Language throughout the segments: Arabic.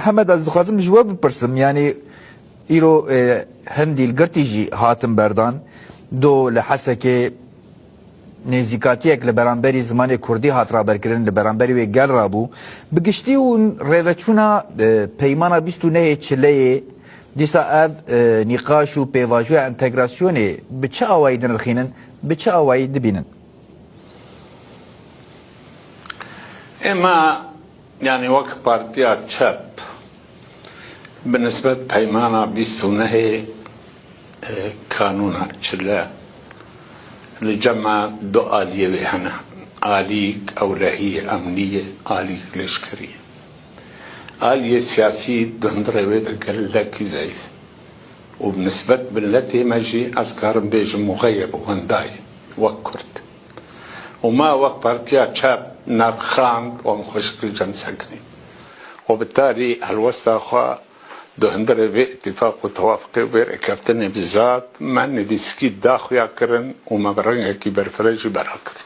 محمد از دخوازم جواب بپرسم يعني ایرو هندی الگرتی جی هاتم بردان دو لحسك نزیکاتیک لبرانبری زمان کردی هات را برکرن لبرانبری و گل رابو بگشتی اون روچونا پیمانا بیستو نه چله دیسا اف نقاش و پیواجو انتگراسیونه به چه آوایی دن الخینن به چه آوایی دبینن اما يعني وقت بارتيا تشاب بالنسبة بيمانا بيستونه قانونا تشلا لجمع دو آلية بهنا آليك أولهية أمنية آليك لشكرية آلية سياسية دندرة ويدا قال لك زيف وبنسبة بالتي ماجي أذكار بيج مغيب وهنداي وكرت وما وقت بارتيا تشاب نرخاند ومخشكل جن سكني وبالتالي الوسطى أخوة دهندر في اتفاق وتوافق وير كابتن بالذات مع اني بيسكيت داخو ياكرن وما برنجا كي برفريج براكر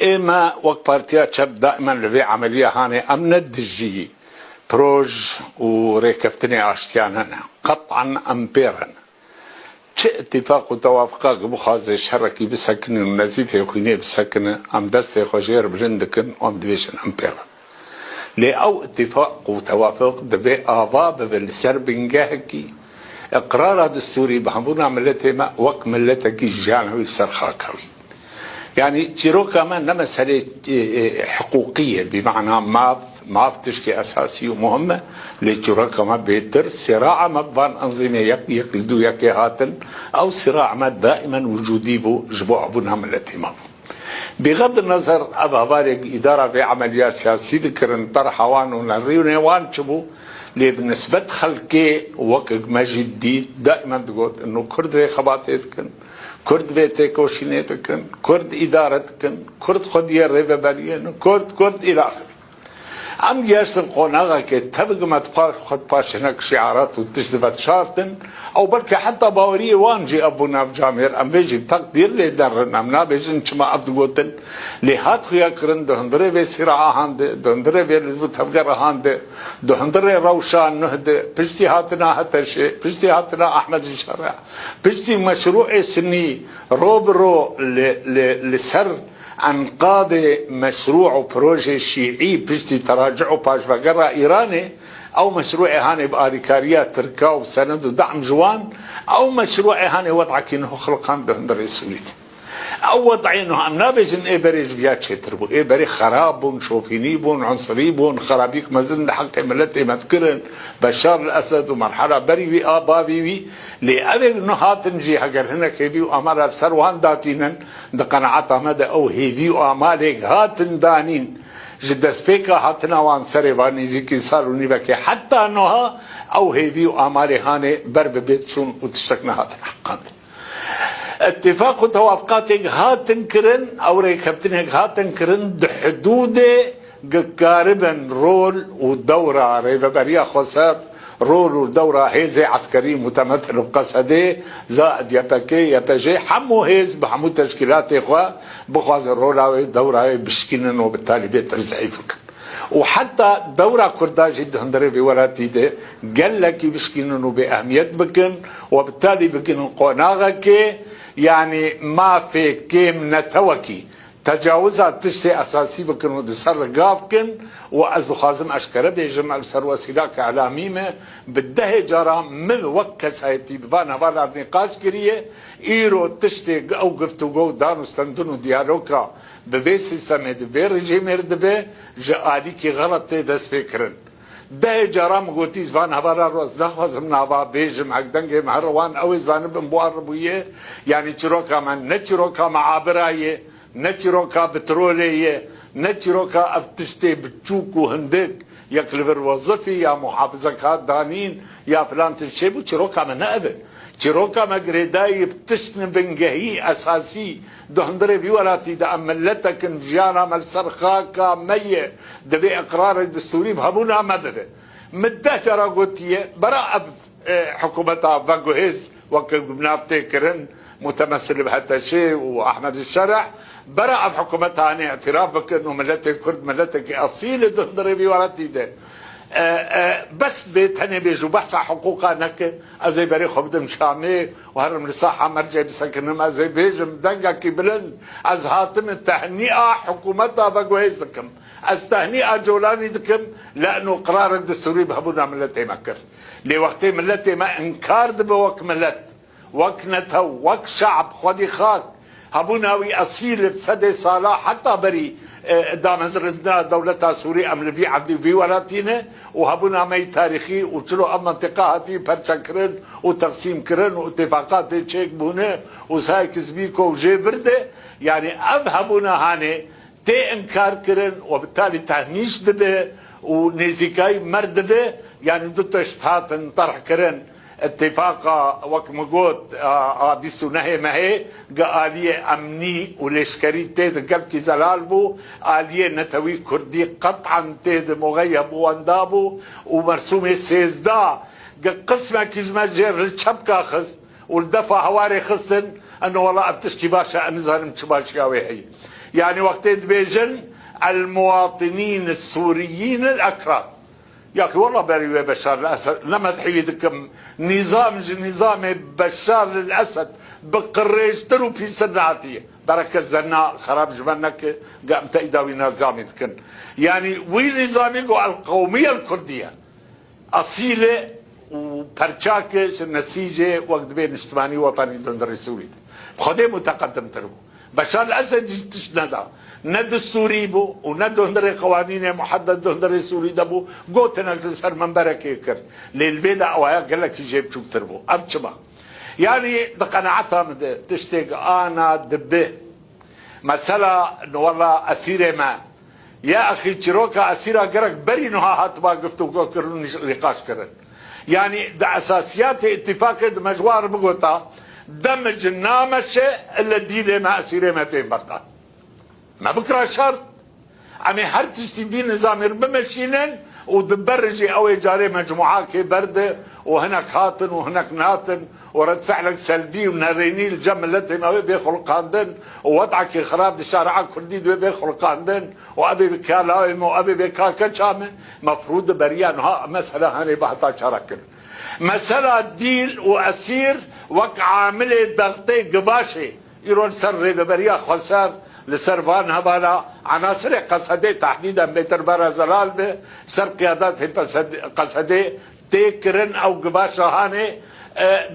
اما وقت بارتيا شاب دائما لفي عملية هاني امن الدجي بروج وريكفتني اشتيان هنا قطعا امبيرا اتفاق وتوافق بخازي شركي بسكن النزيف يخيني بسكن ام دستي خجير بجندكن ام دبيشن امبيرا لي او اتفاق وتوافق دبي ابا بالسربنجاهكي اقرار دستوري بحمونا ملتي ما وك ملتك الجانوي سرخاكوي يعني تيرو كمان مسألة حقوقية بمعنى ما تشكي أساسي ومهمة لتيرو كمان بيتر صراع ما بان أنظمة يقلدو يكي هاتن أو صراع ما دائما وجودي بو جبو أبونا ملتي ما بغض النظر أبا بارك إدارة بعملية سياسية ذكرن طرحوان ونريونيوان شبو اللي بالنسبة خلقي وقت مجدي دائما تقول إنه كرد خباتيتكن كرد بيتك وشينيتكن كرد إدارتكن كرد خدية ريبة بريان كرد إلى آخر عم يشتر قناغا كي تبقى ما تبقى خد باش هناك شعارات وتجذبت شارتن او بلكي حتى باوريه وانجي ابونا بجامير ام بيجي بتقدير لي درن امنا بيجي انشما ابد قوتن لي هات خيا كرن دهندري بي سراعة هاند دهندري بي تبقر هاند دهندري روشان نهد بجتي هاتنا هتشي بجتي هاتنا احمد الشرع بجتي مشروع سني روبرو لسر عن قاضي مشروع وبروجي شيعي بجتي تراجعوا باش بقرا ايراني او مشروع هاني باريكاريات تركا وسند ودعم جوان او مشروع هاني وضعك انه خلقان دهندر سوليت او وضعينه امنا بيجن ايبريج بيات شتربو ايبري خراب ونشوفيني بون عنصري بون خرابيك مازن حق ملتي ما تكرن بشار الاسد ومرحله بريوي ابابيوي لابي انه هاتنجي هجر هنا كيبيو امر سروان داتينن دقنعات مدى او هيفيو امالك هاتن دانين جدا سبيكا هاتنا وان سريفاني زيكي صاروني بكي حتى انها او هيفيو امالي هاني برب بيت شون وتشتكنا هاتن حقا اتفاق وتوافقاتك هاتن كرن او ريكبتنك هاتن كرن حدود قاربا رول ودورة ريبا بريا خسر رول ودورة هيزي عسكري متمثل بقصده زائد يبكي يبجي حمو هيز بحمو تشكيلات اخوة بخواز الرول دورة بشكينن وبالتالي بيت رزعيفك وحتى دورة كردا جدا هندري في وراتي ده قال لك بشكينن وبأهمية بكن وبالتالي بكن قناغك يعني ما في كيم نتوكي تجاوزات تشتي اساسي بكن ودسر قافكن وازو خازم اشكره بيجمع بسر وسيلاك اعلاميمه بده جرى من وكس هايتي بفانا فانا نقاش كريه ايرو تشتي او قفتو جو دانو استندنو ديالوكا ببيسي سمد بيرجي مردبه جالي كي غلط دس فكرن ده جرام قوتي فان هبارا روز نخوازم نابا بيجم حق دنگي مهروان اوي زانب مباربوية يعني چروكا من نچروكا معابراية نچروكا بترولية نچروكا افتشتي بتشوكو هندك يكلفر وظفي يا محافظكات دانين يا فلان تشيبو چروكا من نقبه چروكا مقرداي بتشتن بنجهي اساسي دهندري بيولاتي دا املتك جيانا مال سرخاكا مية دبي اقرار الدستوري بهبونا مدده مدهجرة قوتية براء حكومتها فانقوهيز وكبنافتي كرن متمثل بهذا شيء واحمد الشرع براء حكومتها عن اعتراف بك انه ملتك كرد ملتك اصيل دهندري بيولاتي ده بس بيتهني بيجو بحث حقوقها نك ازي بري خبدم شامي وهرم لصاحة مرجع بسكنهم ازي بيجم دنقا كبلن از هاتم التهنئة حكومتها بقويزكم از تهنئة جولاني دكم لانه قرار الدستوري بهبونا ملتي مكر لوقتي ملتي ما انكار دبوك ملت وكنته وك شعب خودي خاك هبوناوي اصيل بسدي صلاح حتى بري دام زردنا دولتها سوري ام لبي عبدي في ولاتينه وهبونا مي تاريخي وشلو ام منطقه هاتي برشان كرن وتقسيم كرن واتفاقات تشيك بونه وساي كسبيكو وجي برده يعني هبونا هاني تي انكار كرن وبالتالي تهنيش دبه ونزيكاي مردبه يعني دوتشتات طرح كرن اتفاقا وك مقود بيسو نهي مهي آلية أمني ولشكري تيد قلبكي زلالبو آلية نتوي كردي قطعا تيد مغيب واندابو ومرسومة سيزدا قسمة كيزما جير للشبكة خست والدفع هواري خستن أنه والله أبتشكي باشا أنزهر متشباشكاوي هي يعني وقت بيجن المواطنين السوريين الأكراد يا اخي والله بري بشار الاسد لما تحيدكم نظام بشار الاسد بقريش ترو في سناتيه بركه زنا خراب جبنك قام تيداوي نظامي تكن يعني وي نظامي القوميه الكرديه اصيله وبرشاكش النسيجه وقت بين اجتماعي وطني دندر سوري خدي متقدم تربو بشار الاسد تشندا ند السوري بو وند هندري قوانين محدد هندري سوري دبو قوتنا سر منبرك كر للبيدا او قال لك يجيب شو تربو ابشبا يعني بقناعتها تشتاق انا دبه مسألة انه والله اسيره ما يا اخي تشيروكا اسيره قرك بري نها هات ما قفتو كرن نقاش كرن يعني ده اساسيات اتفاق مجوار بقوتا دمج النامشه الذي ما اسيره ما بين بردان ما بكره شرط عمي هر تشتي في نظام بمشينن ودبرجي او جاري مجموعات كي برده وهناك هاتن وهناك ناتن ورد فعلك سلبي ونريني الجم التي ما بيخل قاندن ووضعك خراب الشارع الكردي بيخل قاندن وابي بكالاوي وابي بكاكا شامه مفروض بريان ها مساله هاني بحطها شاركن مساله ديل واسير وك عامله ضغطي قباشي يرون سر بريا خسار لسربان هبالا عناصر قصدي تحديدا بيتر برا زلال به سر قيادات قصدي تيكرن او قباشا هاني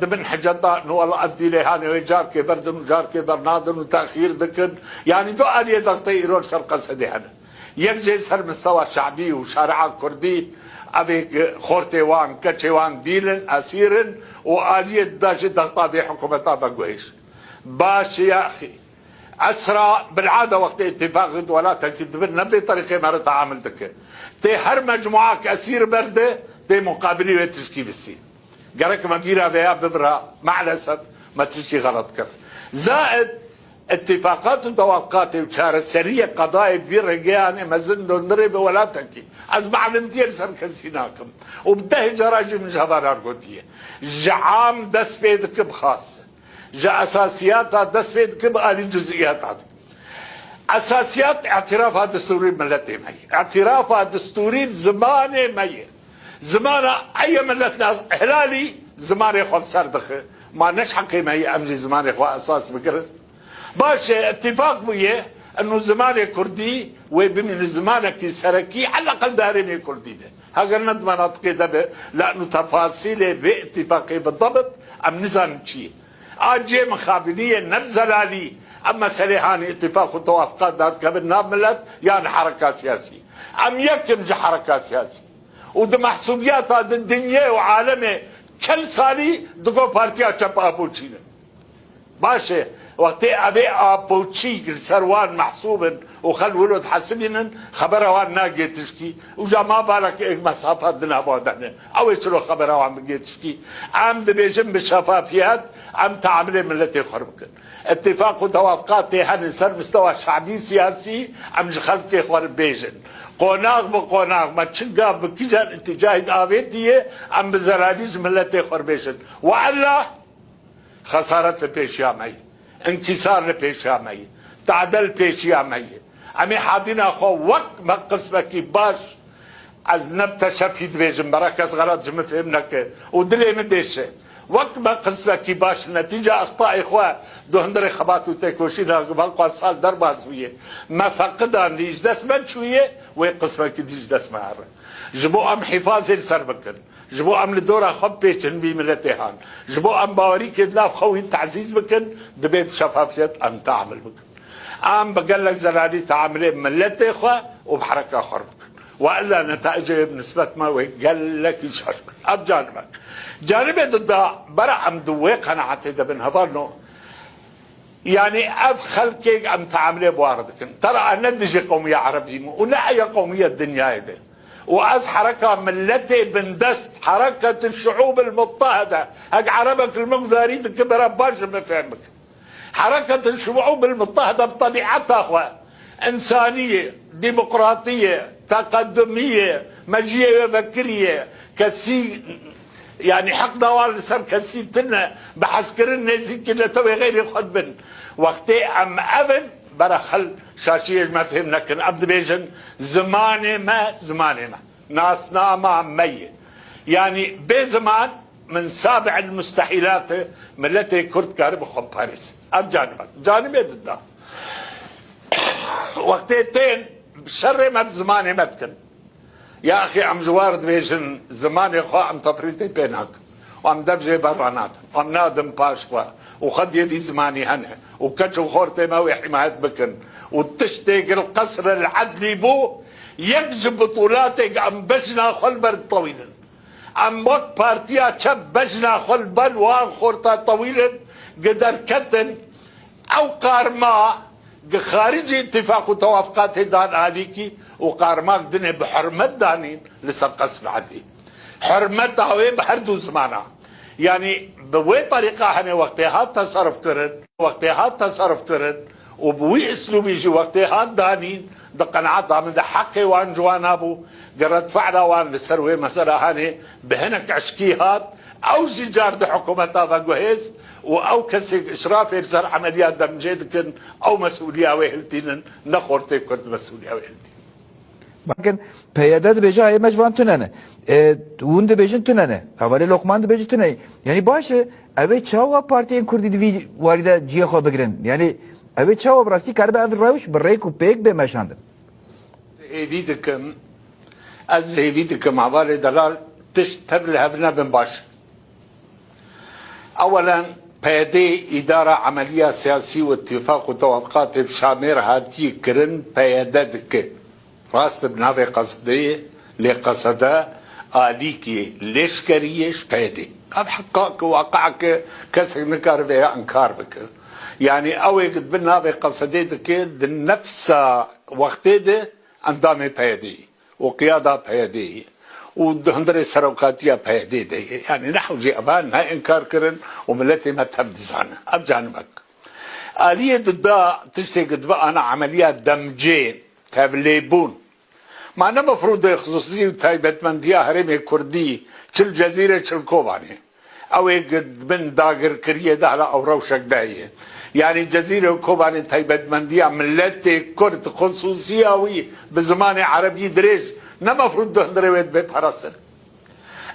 دمن حجطا نو الله ادي له هاني وجار كي بردن وجار كي برنادن وتاخير دكن يعني دو اليه ضغطي يرون سر قصدي هنا يجي سر مستوى شعبي وشارع كردي ابي خورتي وان كتشي وان ديلن اسيرن واليه داش ضغطا بحكومتها بقويش باش يا اخي اسرى بالعاده وقت اتفاق دولاتها كتبنا بطريقه ما تعامل دك تي هر مجموعه كاسير برده تي مقابلي وتشكي بالسين قالك ما جيرا بيا ببرا مع الاسف ما تشكي غلط كر زائد اتفاقات وتوافقات وشار سريه قضايا في رجال مازن نضرب ولا تكي اسمع من دير سركسيناكم وبده جراج من جبار ارغوديه جعام دس بيدك بخاصه جاء اساسياتها دس بيدك بقى جزئياتها اساسيات اعترافها دستوري ملتي مي اعترافها دستوري زمانه مي زمانه اي ملت ناس هلالي زمانه يخون سردخ ما نشحق مي امجي زمانه يخو اساس بكر باش اتفاق وياه انه زمانه كردي وبمن زمانك سركي على الاقل دارين كردي ده هذا الند مناطق ده لانه تفاصيله باتفاقي بالضبط ام نظام شيء اجي مخابنيه نبزلالي اما سليحاني اتفاق وتوافقات ذات قبل نابلت يعني حركه سياسيه ام يكم حركه سياسيه وده محسوبيات هذه الدنيا وعالمه كل صالي دقو بارتيا تشبا بوتشينا ماشي وقت ابي ابوتشي سروان محسوبا وخل ولد حسبنا خبره وان ناقي تشكي وجا ما بالك مسافات دنا بعدنا او شلو خبره وان بقي تشكي عم بيجم بالشفافيات عم تعمل ملتي خربك اتفاق وتوافقات هن سر مستوى شعبي سياسي عم خلق خرب بيجن قناغ بقناغ ما تشقا بكجا اتجاه ابيتيه عم بزراديز ملتي خربيشن والا خساره البيشامي انكسار البيشامي تعدل البيشامي امي حادينا خو وقت ما قسمك باش از نبت شفید بیجم برای کس غلط جمع فهم نکه و دلی مدیشه وقت ما قسمه کی باش نتیجه اخطاء اخوه دو هندر خبات و تکوشی ناقبال سال در بازویه ما فقدان دیج دست من شویه و قسمه کی دیج دست معره جبو ام حفاظی سر بکن جبو ام لدورا خب پیچن بی ملتهان جبو ام باوری که لاف خوی تعزیز بکن دبیب شفافیت ام تعمل بکن ام بقال لك زلالي تعاملي ملتي اخوه وبحركه اخر بكن والا نتائجه بنسبه ما قال لك يشهر اب جانبك جانبي ضد برا عم دوي قناعتي دبن هبارنو يعني اب خلقك ام تعاملي بواردكن ترى انا ندجي قوميه عربيه ولا اي قوميه الدنيا هذه واز حركه ملتي بندست حركه الشعوب المضطهده اج عربك المقداري كبر باش ما فهمك حركة الشعوب المضطهدة بطبيعتها أخوة إنسانية ديمقراطية تقدمية مجيئة فكرية كسي يعني حق دوال سر كسي تنا بحسكرنا زي كنا توي غير خد بن وقتي أم أبن برا خل شاشية ما فهمنا كن عبد بيجن زماني ما ناسنا ما ميت يعني بزمان من سابع المستحيلات ملتي كرد كارب خب باريس اب جانبك جانبي ضده وقتين شر ما بزماني متكن يا اخي عم جوارد بيجن زماني خو عم تفريتي بينك وعم دبجي برانات وعم نادم باشوا وخد يدي زماني هنا وكتشو خورتي ما حماية بكن وتشتيق القصر العدلي بو يكجب بطولاتك عم بجنا خلبر طويلا ام وقت بارتيا شب بجنا خلبر وان خورتا طويلا قدر كتن او قارما خارج اتفاق وتوافقات دان عليكي وقارما دنيا بحرمت دانين لسر قسم عدي حرمتها وي بحردو زمانها يعني بوي طريقة هني وقتها تصرف كرن وبوي اسلوب يجي وقتها دانين دقنعاتها من حقي وان جوانابو قرد فعلا وان لسروي مسألة هاني بهنك عشكيهات او جار دي حكومتها فاقوهيز او كسي اشراف يرسل عمليات دمجيدكن او مسؤوليه وهلتين نخورتي كنت مسؤوليه وهلتين bakın peyada beja ay mecvan tünene un de bejin tünene havale lokman de bejin tünene yani başı evet çava partiyen kurdi divi varida ciye xo begren yani evet çava brasti karbe ad ravish brek u pek be meşandı evidikim havale dalal tiş tebli hevna ben baş اولا بيدي إدارة عملية سياسية واتفاق وتوافقات بشامير هاتي كرن بيددك راست بنافي قصدية لقصدا آليكي لشكريش بيدي أب حقاك واقعك كسر نكار بها انكار بك يعني اوي قد بنافي قصديتك نفس وقت ده اندامي بيدي وقيادة بيدي ودهندري سروكاتيا بهدي دي يعني نحو جي أبان هاي إنكار كرن وملتي ما تبدز عنها أبجانبك آلية ضد تشتغل بقى أنا عمليات دمجي تابليبون ما أنا مفروض خصوصي تايبت من ديا هرمي كردي شل جزيرة شل كوباني أو قد من داغر كريه ده على أو روشك داية يعني جزيرة كوباني تايبت من ديا ملتي كرد خصوصية وي بزمان عربي دريج نمفروض دهندري ويد بيت حرسن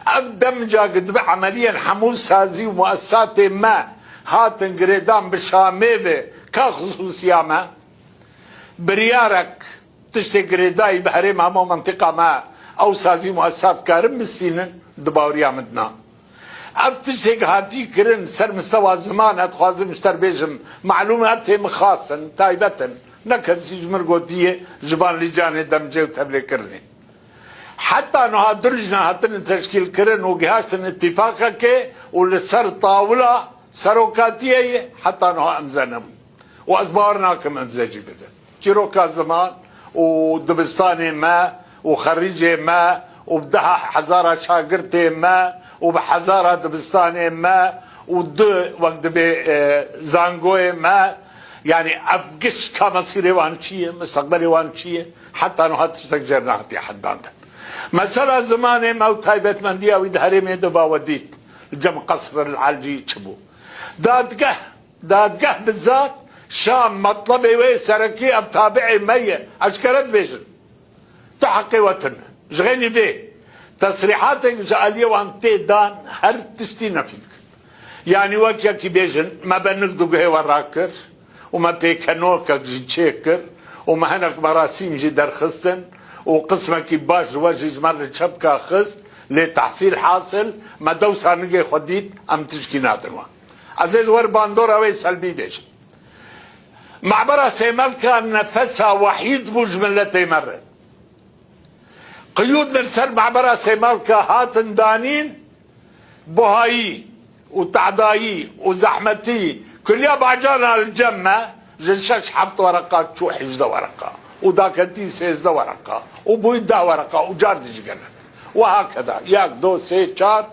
أفدمجا قد بعمليا حموس سازي ومؤسسات ما هاتن قريدان بشاميفي كخصوصيا ما بريارك تشتي قريداي بحريم همو منطقة ما أو سازي مؤسسات كارم مسينن دباوريا مدنا أفتشتي هاتي كرن سر مستوى زمان أتخوازي مشتر بيجم معلومات مخاصن تايبتن نكسي جمرقوتية جبان لجاني دمجي وتبلي كرني حتى انه درجنا هاتن تشكيل كرن وجهاشتن اتفاقك ولسر طاولة سروكاتية حتى انه امزنوي وازبارنا كم امزاجي بده جيروكا زمان ودبستاني ما وخريجي ما وبدها حزارة شاقرتي ما وبحزارة دبستاني ما ود وقت بزانغوي ما يعني افقش كمصيري وانشيه مستقبلي وانشيه حتى انه هاتشتك هاتي حدان مثلا زمان ما تايبت من ديا ويدهرمي دبا وديت جم قصر العالجي تشبو دادقه بالذات شام مطلبي وي سركي ابتابعي مية اشكرت بيجن تحقي وطن جغيني في تصريحاتك جالية وان تيدان هر تشتي نفيدك يعني وكيا كي بيجن ما بنقدو هي وراكر وما بيكنوك جيتشيكر وما هناك مراسيم جي درخستن وقسمك باش وجه جمال شبكة خست لتحصيل حاصل ما دوسا نجي خديت ام تشكي نادنوا عزيز ور باندورا وي سلبي بيش معبرة سيمال كان نفسها وحيد بجملتي مرة قيود نرسل معبرة سيمال كهاتن دانين بهاي وتعدايي وزحمتي كل يوم بعجانا الجمة جنشاش حبط ورقات شو حجده ورقة وداكنتي سيزده ورقة وبويده ورقة وجاردش قلت وهكذا ياك دو سي شار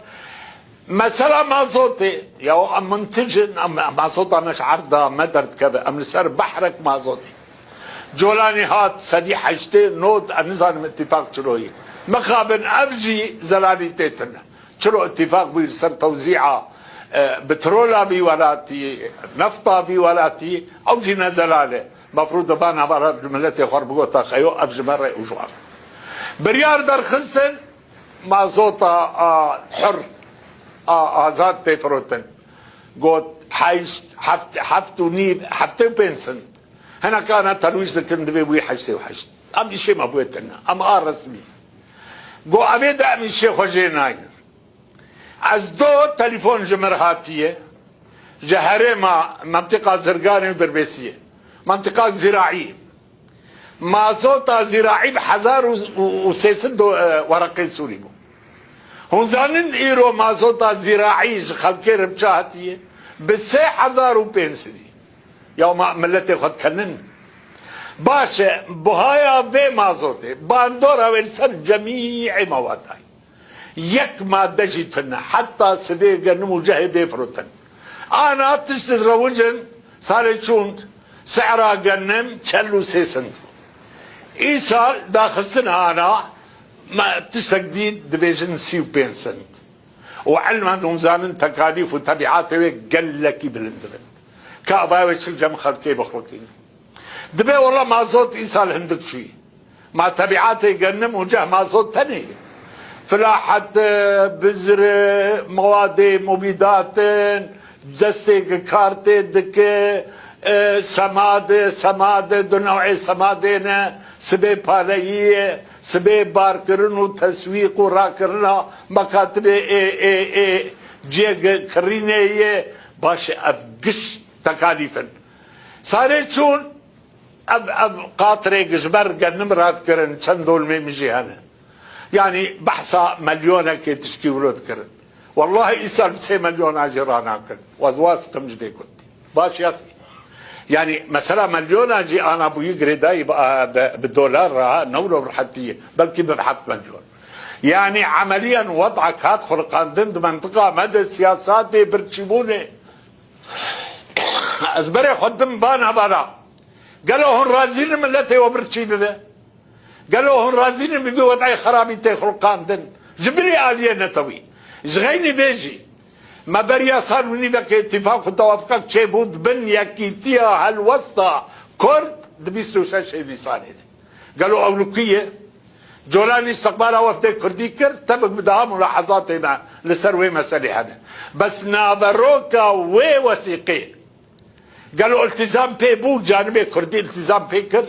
مثلا مازوتي يا منتجن مازوتا مش عرضة مدرت كذا ام نسر بحرك مازوتي جولاني هات سدي حجتي نود النظام اتفاق شروي مخابن افجي زلالي تيتنا شرو اتفاق بيصير توزيعه بترولا بولاتي نفطه بولاتي او جينا زلاله مفروض بانا برا ملتي خربوطه خيو افج مره وجوار بريار در خسن مازوتا حر ازاد تفروتن قلت حيشت حفتو نيب حفتو بنسن هنا كانت ترويج لكندبي وي حشتي وحشت ام شيء ما بويتنا ام رسمي قو ابيد من شيخ وجيناين از دو تليفون جمرهاتية جهرما منطقة زرقاني ودربيسية منطقة زراعية مازوتا زراعي بحزار وسيسد ورقين سوري بو هون زانن ايرو مازوتا زراعي خلقير بشاهتية بسي حزار وبينسدي يوم ملتي خد كنن باشا بهايا في مازوتي باندورا ويلسن جميع موادها يك مادة جيتنا حتى سبيقا نمو جهي بيفروتن انا تشتد روجن صار شوند سعرها قنم كلو سيسن ايسال داخلتنا انا ما تشتقدين دبيجن سيو بينسنت وعلم انهم زانن تكاليف وتبعات قل لك بالندبن كاباوي الجم خلقي بخلقين دبي والله ما زود ايسال هندك شوي ما تبعاتي قنم وجه ما زود تاني فلاحة بذر مواد مبيدات جسك كارتي دك سماد دو نوع سمادين سبي باليه سبي باركرن وتسويق وراكرنا مكاتب جيغ كرينيه باش افقش تكاليفن صارت شون اب قاطري جبر قنم رات كرن شندول ميمجي هنا يعني بحثا مليون هيك تشكي ولد كرن والله يسال بسي مليون اجرانا كرن وزواسكم جدي كنت باش يا اخي يعني مثلا مليون اجي انا ابو يقري داي بالدولار نورو برحتيه بلكي ببحث مليون يعني عمليا وضعك هادخل قاندند منطقه مدى السياسات دي برتشبونه ازبري خدم بانا قالوا هون رازين ملتي وبرتشيبه قالوا هون رازين بيجي وضعي خرابي تاخل قاندن جبري آلية نتوي جغيني بيجي ما بريا صار مني بك اتفاق وتوافقك شيبود بن يكيتيا هالوسطى كرد دبيستو شاشي بيصاني قالوا أولوكية جولاني استقبالها وفد كردي كر تبق بدها ملاحظات هنا لسروي مسألة هذا بس ناظروكا ووثيقين قالوا التزام بيبو جانبي كردي التزام بيكر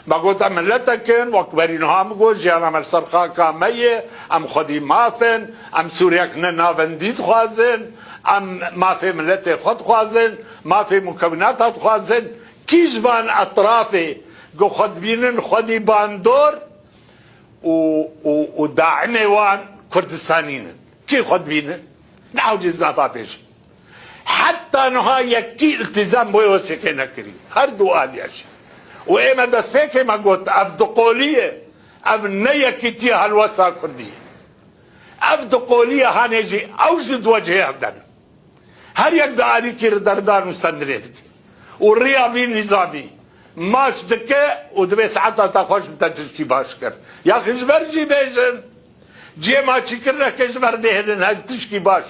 ما قلت ملتكن وكبرينها مقول جانا مرسرخا كامية ام خدي مافن ام سورياك نافن ديد خوازن ام ما في ملتي خد خوازن ما في مكونات خوازن كيش بان اطرافي قو خد بينن خدي باندور وداعمي وان كردستانيين كي خد بينن نعوجز نافا بيش حتى نهاية كي التزام بوي وسيقين كريم هردو قال يا شيخ وإما دسبيكي ما قلت أفدقولية أف نيكتي هالوسطى كردية أفدقولية هانيجي أوجد وجهي أبداً هل يقدر عليك ردردان مستندريتك والرياضي النظامي ماش دكة ودبي ساعتها تخش بتجركي باشكر يا أخي جبرجي بيجن جي ما تشكرنا كجبر بيهدن هاي تشكي باش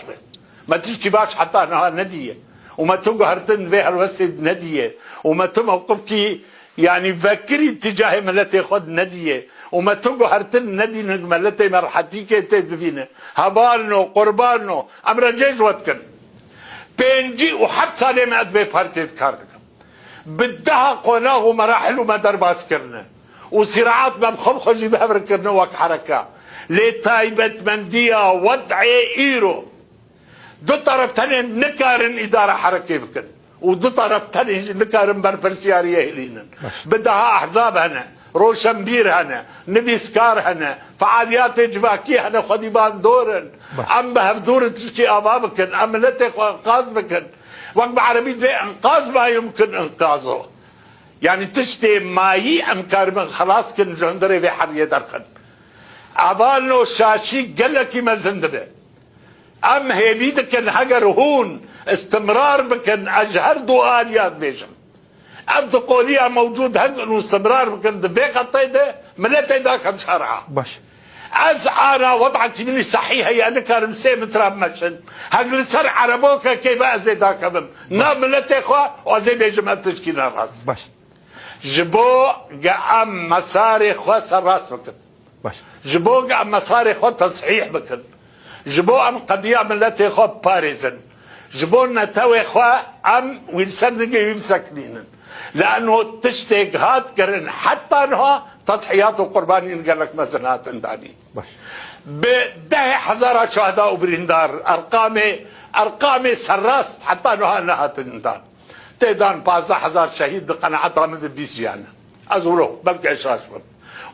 ما تشكي باش حتى نها ندية وما تنقو هرتن بيها الوسط ندية وما تموقفكي يعني فكري تجاه ملتي خود نديه وما تقو هرتن ندي ملتي مرحتي كي تدفينه هبالنو قربانو امر جيش واتكن بينجي وحبس عليه ما ادبي بارتيت كاردك بدها قناه ومراحل وما درباس كرنا وصراعات ما بخبخجي بهبر كرنا وك حركة لتايبت مندية وضعي ايرو دو طرف تاني نكارن ادارة حركة بكن ودو طرف تاني نكارن بربرسيارية هلينا بدها احزاب هنا روشنبير هنا نبيسكار هنا فعاليات جواكي هنا خديبان دورن ام بهفدور تشكي امامكن ام لتي انقاذ بكن وقت عربي في انقاذ ما يمكن انقاذه يعني تشتي ماي امكار من خلاص كن جندري في حريه درخن عبالو شاشي قلكي ما زندبه ام هيبيدكن هجر هون استمرار بكن اجهر دؤاليات بيجم افضل قوليها موجود هجر واستمرار بكن دفيق الطيده ملتي ذاك شرعه باش از انا وضعك مني صحيح هي انا كان مسيم ترمشن هقل سر عربوك كيف ازي ذاك بم نام ملتي اخوا وازي بيجم التشكيل الراس باش جبو قام مساري خوا سراس بكن باش جبو قام مساري خوا تصحيح بكن جبو ام قضيه ملتي خوا باريزن جبو نتاوي خوا ام وينسن يمسكنين لانه تشتاق هات كرن حتى انها تضحيات وقربانين قال لك مزنات انداني باش بده حزارة شهداء وبريندار ارقامي سراس حتى انها تندان تيدان 15000 شهيد قناعتها من بيسيانا ازورو بلكي اشراش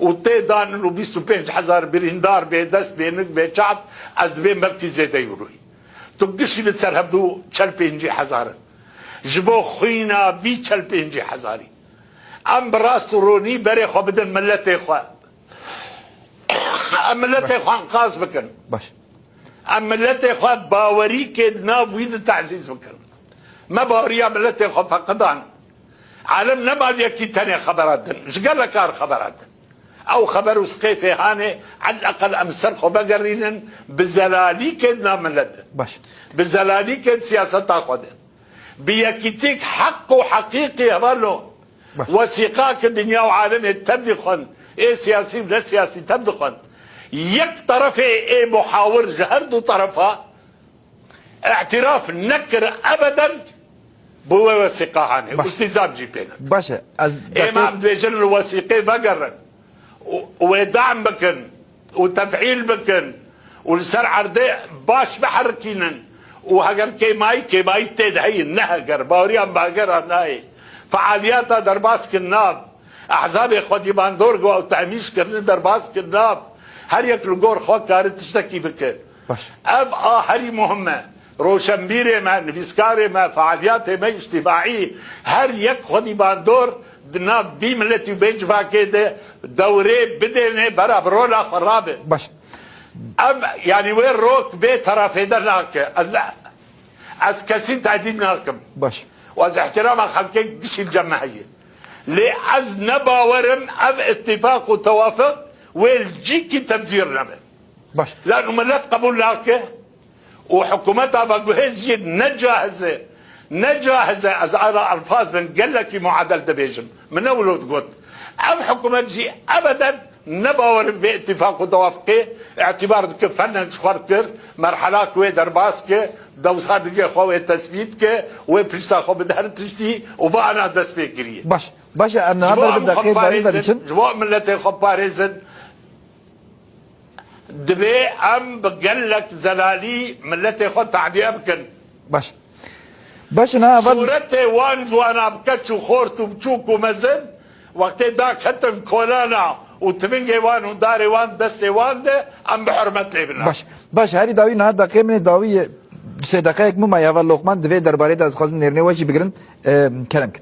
وتيدان انه 25000 بريندار بيدس بينك بشعب از بين بلكي زيدا يوروي تقشي بتسر هبدو چل بينجي حزارة جبو خوينا في چل بينجي حزاري ام براس روني بري خو بدن ملتي خو ام ملتي خو انقاذ بكن باش ام ملتي خو باوري كد ناف ويد تعزيز بكن ما باوريا ملتي خو فقدان عالم نبال يكي تاني خبرات ايش قال لك خبرات او خبر سقيفي هاني على الاقل امسر خو بقرينن بزلالي كد ناف ملت باش بزلالي كد سياسة تاخد بيكيتيك حق وحقيقي هبالو وثيقاك الدنيا وعالمها تبدخن ايه سياسي ولا سياسي تبدخن يك طرفي ايه محاور جهرد طرفها اعتراف نكر ابدا بو وثيقه هاني والتزام جيبينا باشا ايه ما عم بيجن الوثيقه بقرن ودعم بكن وتفعيل بكن والسر عردي باش بحركينن وهجر كي ماي تدهي النهجر باوريان باقرها ناي فعالياتها درباس كناب احزاب خودي باندور او تعميش كرن درباس كناب هر يك لغور خو كارت تشتكي بك باش اف هري مهمه روشنبيري ما نفسكاري ما فعاليات ما اجتماعي هر يك خودي باندور دناب بي ملتي بيج فاكيده دوري بدنه برابرولا خرابه باش ام يعني وين روك بيت طرفيدناك از كسين تعديناكم باش واز احترام خلقك قش الجماعيه لعز نباورم اف اتفاق وتوافق والجيكي تبدير نبه باش لانه ملت قبول لك وحكومتها بقوهزي نجاهزه از على الفاظ قال لك معادله دبيجم من اول تقول ام حكومتي ابدا نباور باتفاق وتوافق اعتبار فنن شخرتر مرحله كوي درباسك دوسات دي خو تثبيتك وبرسا خو بدهر تشتي وفانا دس بكريه باش انا هذا بدك كيف جوا ملتي خو باريزن دبي ام بقلك زلالي ملتي خو تعبيه بكن باش انا صورتي وان جوانا بكتشو خورتو بتشوكو مزن وقت داك حتى كولانا وتمنجي وان وداري وان دستي وان ده ام بحرمت لي بالله باش هاري داوي نه دقیقه من داوی 3 دقیقه مو ما یا لقمان دوی درباره از خواست نرنه وشی بگیرن کلام